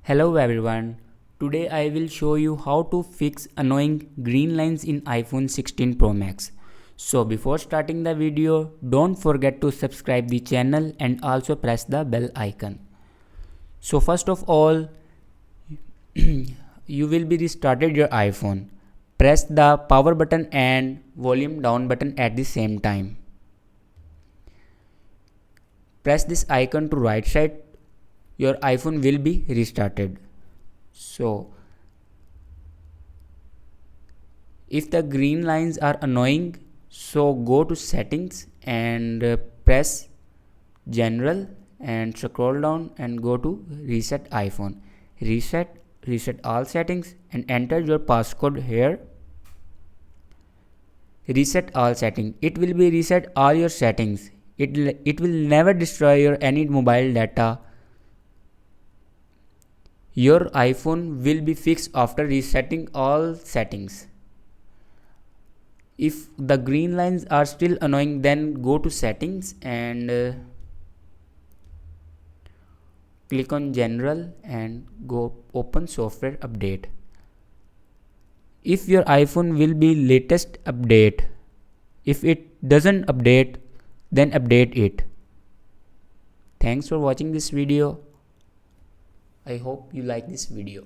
Hello everyone, today I will show you how to fix annoying green lines in iPhone 16 Pro Max. So before starting the video, don't forget to subscribe the channel and also press the bell icon. So first of all, you will be restarted your iPhone. Press the power button and volume down button at the same time. Press this icon to right side, your iPhone will be restarted. So if the green lines are annoying, so go to settings and press general and scroll down and go to reset iPhone. Reset all settings and enter your passcode here. Reset all settings. It will be reset all your settings. It will never destroy your any mobile data. Your iPhone will be fixed after resetting all settings. If the green lines are still annoying, then go to settings and click on general and go open software update. If your iPhone will be latest update, if it doesn't update, then update it. Thanks for watching this video. I hope you like this video.